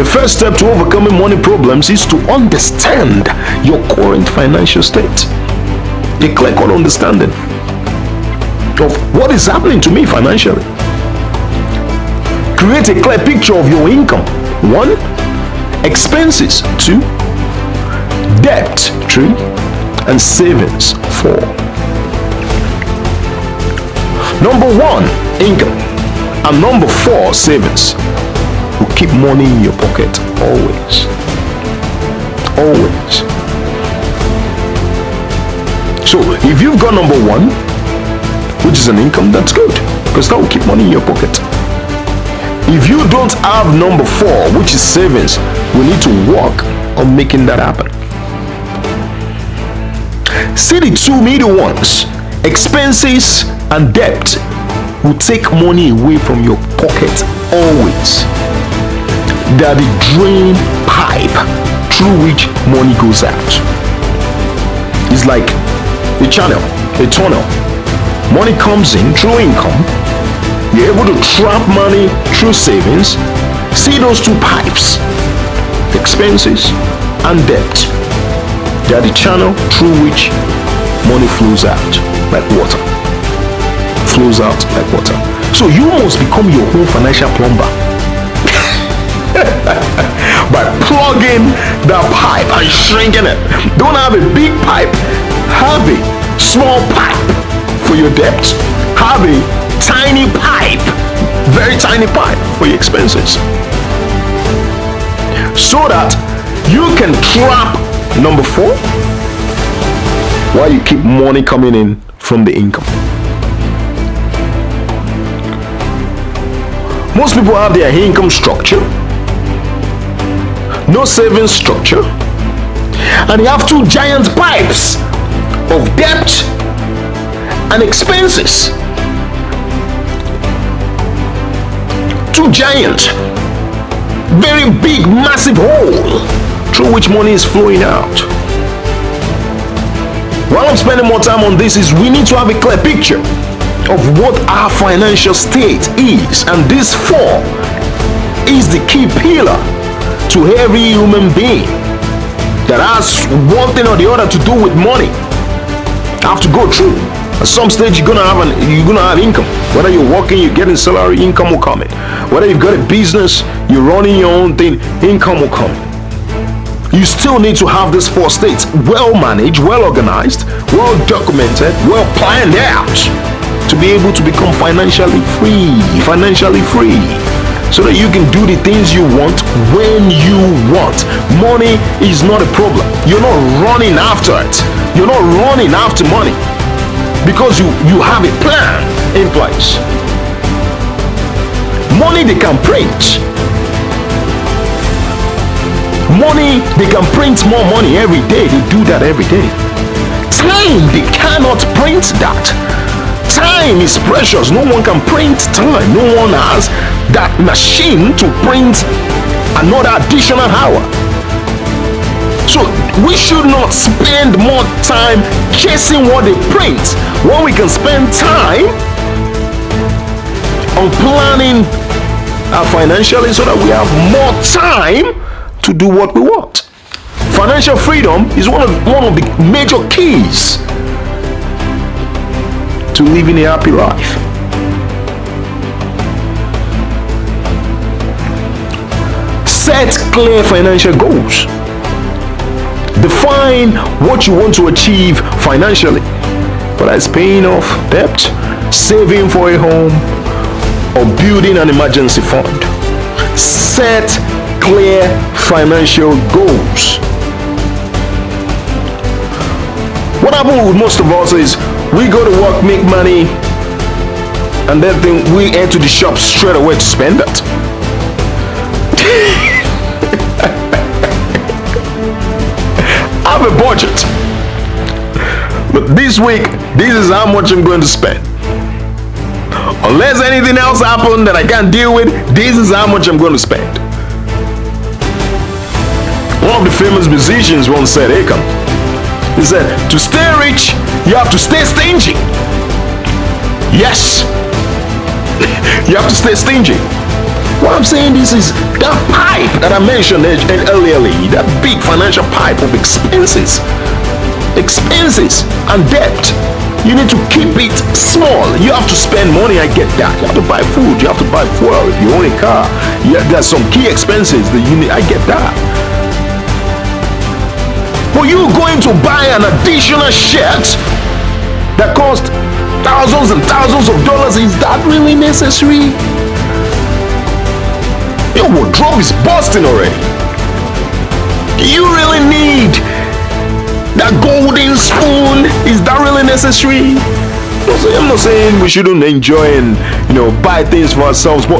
first step to overcoming money problems is to understand your current financial state. A clear-cut understanding of what is happening to me financially. Create a clear picture of your income. 1. Expenses. 2. Debt. 3. And savings. 4. Number 1, income. And number 4, savings. Will keep money in your pocket always. Always. So if you've got number 1, which is an income, that's good, because that will keep money in your pocket. If you don't have number 4, which is savings, we need to work on making that happen. See the two middle ones, expenses and debt, will take money away from your pocket always. They are the drain pipe through which money goes out. It's like a channel, a tunnel. Money comes in through income. You're able to trap money through savings. See those two pipes, expenses and debt. They are the channel through which money flows out like water. Flows out like water. So you must become your own financial plumber by plugging the pipe and shrinking it. Don't have a big pipe, have a small pipe for your debt. Have a tiny pipe, very tiny pipe for your expenses, so that you can trap number 4 while you keep money coming in from the income. Most people have their income structure, no savings structure, and they have 2 giant pipes of debt and expenses. 2 giant, very big, massive hole through which money is flowing out. While I'm spending more time on this, is we need to have a clear picture of what our financial state is, and this 4 is the key pillar to every human being that has one thing or the other to do with money. Have to go through. At some stage you're gonna have income. Whether you're working, you're getting salary, income will come in. Whether you've got a business, you're running your own thing, income will come in. You still need to have these 4 states well managed, well organized, well documented, well planned out, to be able to become financially free, so that you can do the things you want when you want. Money is not a problem. You're not running after it. You're not running after money, because you have a plan in place. Money they can print. Money, they can print more money every day. They do that every day. Time, they cannot print that. Time is precious. No one can print time. No one has that machine to print another additional hour. So we should not spend more time chasing what they print when we can spend time on planning our financially, so that we have more time to do what we want. Financial freedom is one of the major keys to living a happy life. Set clear financial goals. Define what you want to achieve financially, whether it's paying off debt, saving for a home, or building an emergency fund. Set clear financial goals. What happens with most of us is we go to work, make money, and then we head to the shop straight away to spend it. Have a budget. But this week, this is how much I'm going to spend. Unless anything else happens that I can't deal with, this is how much I'm going to spend. One of the famous musicians once said, Akon, he said, to stay rich, you have to stay stingy. Yes. You have to stay stingy. What I'm saying this is that pipe that I mentioned earlier, that big financial pipe of expenses and debt. You need to keep it small. You have to spend money, I get that. You have to buy food, you have to buy fuel. If you own a car, there's some key expenses that you need, I get that. But you going to buy an additional shirt that costs thousands and thousands of dollars, is that really necessary? Your wardrobe is busting already. Do you really need that golden spoon? Is that really necessary? I'm not saying we shouldn't enjoy and buy things for ourselves, but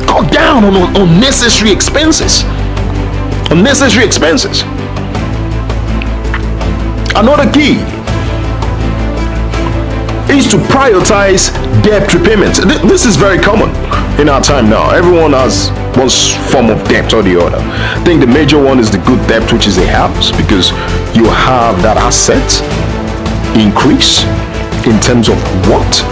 cut down on unnecessary expenses. Unnecessary expenses. Another key is to prioritize debt repayment. This is very common in our time now. Everyone has one form of debt or the other. I think the major one is the good debt, which is a house, because you have that asset increase in terms of what?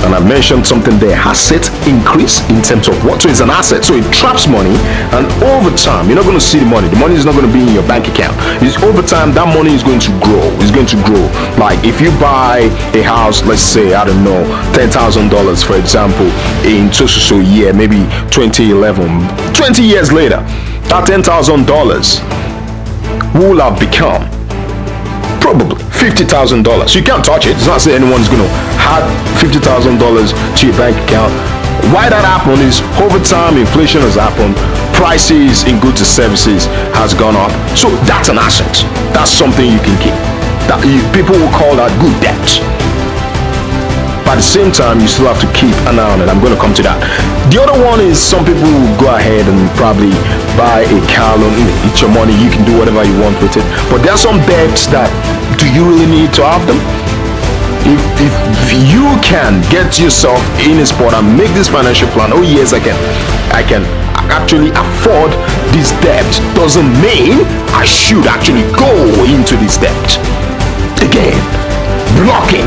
And I mentioned something there, asset increase in terms of what? So it's an asset, so it traps money, and over time, you're not going to see the money. The money is not going to be in your bank account. It's over time, that money is going to grow. It's going to grow. Like if you buy a house, let's say, I don't know, $10,000, for example, in so year, maybe 2011, 20 years later, that $10,000 will have become probably $50,000. You can't touch it. It's not saying anyone's going to add $50,000 to your bank account. Why that happened is over time, inflation has happened, prices in goods and services has gone up. So that's an asset. That's something you can keep. People will call that good debt. But at the same time, you still have to keep an eye on it. I'm going to come to that. The other one is some people will go ahead and probably buy a car loan. It's your money. You can do whatever you want with it. But there are some debts that, do you really need to have them? If you can get yourself in a spot and make this financial plan, oh yes, I can actually afford this debt, doesn't mean I should actually go into this debt. Again, blocking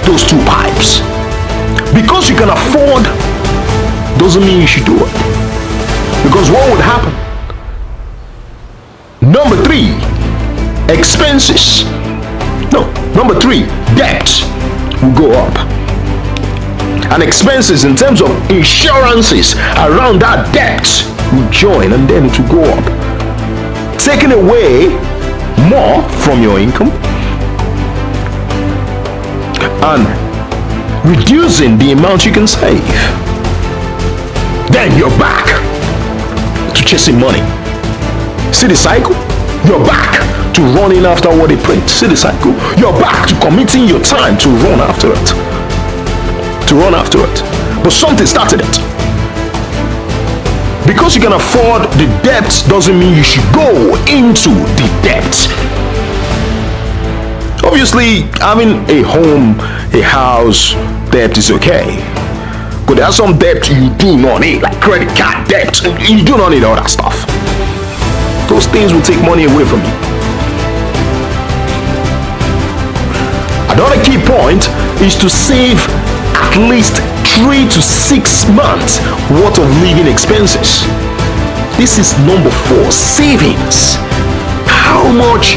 those two pipes. Because you can afford doesn't mean you should do it. Because what would happen? Number 3, expenses. No, number 3, debt will go up. And expenses in terms of insurances around that debt will join, and then it will go up, taking away more from your income and reducing the amount you can save. Then you're back to chasing money. See the cycle? You're back to running after what they print. See the cycle? You're back to committing your time to run after it. But something started it. Because you can afford the debt doesn't mean you should go into the debt. Obviously, having a home, a house, debt is okay. But there are some debt you do not need, like credit card debt. You do not need all that stuff. Those things will take money away from you. Another key point is to save at least 3 to 6 months worth of living expenses. This is number 4, savings. How much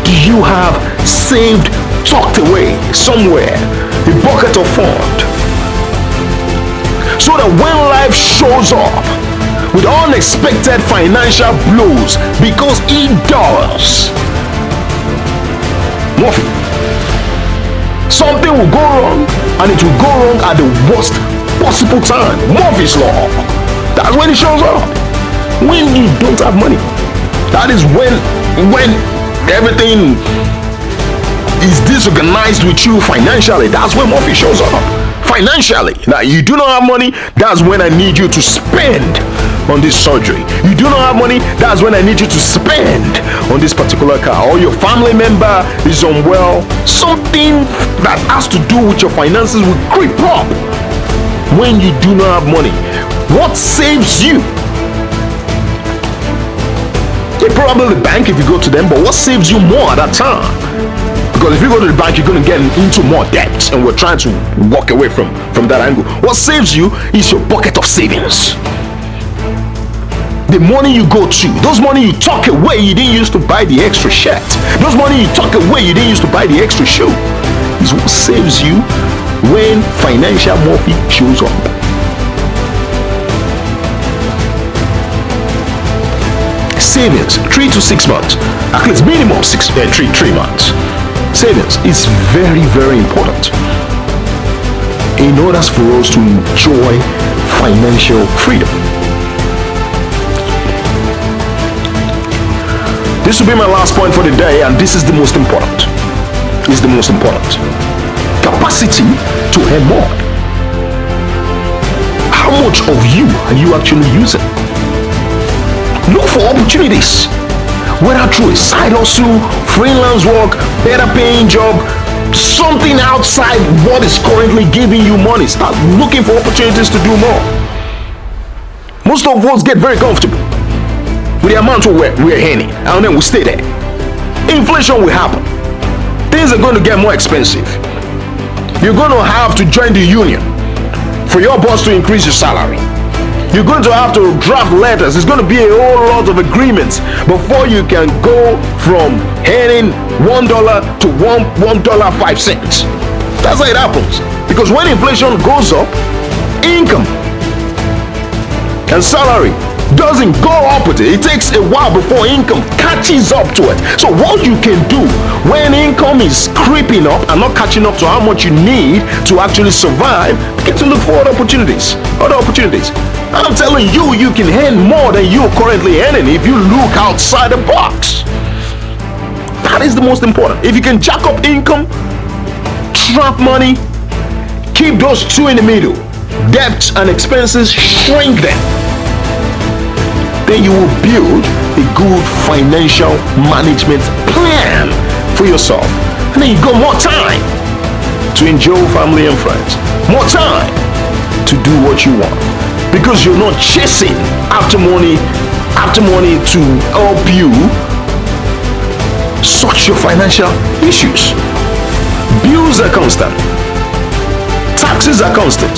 do you have saved, tucked away somewhere, a bucket of fund, so that when life shows up with unexpected financial blows, because it does, Murphy, something will go wrong, and it will go wrong at the worst possible time. Murphy's law. That's when it shows up. When you don't have money, that is when everything is disorganized with you financially. That's when Murphy shows up. Financially, now you do not have money, that's when I need you to spend on this surgery. You do not have money, that's when I need you to spend on this particular car. Or your family member is unwell, something that has to do with your finances will creep up when you do not have money. What saves you? Probably the bank if you go to them, but what saves you more at that time? Because Because if you go to the bank, you're going to get into more debt, and we're trying to walk away from that angle. What saves you is your bucket of savings. The money you go to, those money you tuck away you didn't use to buy the extra shirt, those money you tuck away you didn't use to buy the extra shoe, is what saves you when financial Murphy shows up. Savings 3 to 6 months, at least minimum 3 months. Savings is very, very important in order for us to enjoy financial freedom. This will be my last point for the day, and this is the most important. It's the most important. Capacity to earn more. How much of you are you actually using? Look for opportunities, whether through a side hustle, freelance work, better paying job, something outside what is currently giving you money. Start looking for opportunities to do more. Most of us get very comfortable with the amount we're earning, and then we stay there. Inflation will happen. Things are going to get more expensive. You're going to have to join the union for your boss to increase your salary. You're going to have to draft letters. It's going to be a whole lot of agreements before you can go from earning $1 to $1.05. That's how it happens. Because when inflation goes up, income and salary doesn't go up with it. It takes a while before income catches up to it. So what you can do when income is creeping up and not catching up to how much you need to actually survive, begin to look for other opportunities. I'm telling you, you can earn more than you're currently earning if you look outside the box. That is the most important. If you can jack up income, trap money, keep those two in the middle, debts and expenses, shrink them, then you will build a good financial management plan for yourself. And then you got more time to enjoy family and friends, more time to do what you want, because you're not chasing after money to help you sort your financial issues. Bills are constant, taxes are constant.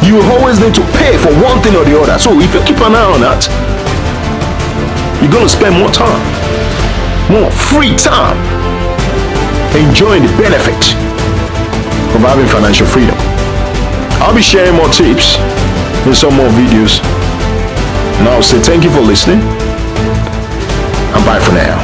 You always need to pay for one thing or the other. So if you keep an eye on that, you're going to spend more time, more free time, enjoying the benefits of having financial freedom. I'll be sharing more tips in some more videos. And I'll say thank you for listening, and bye for now.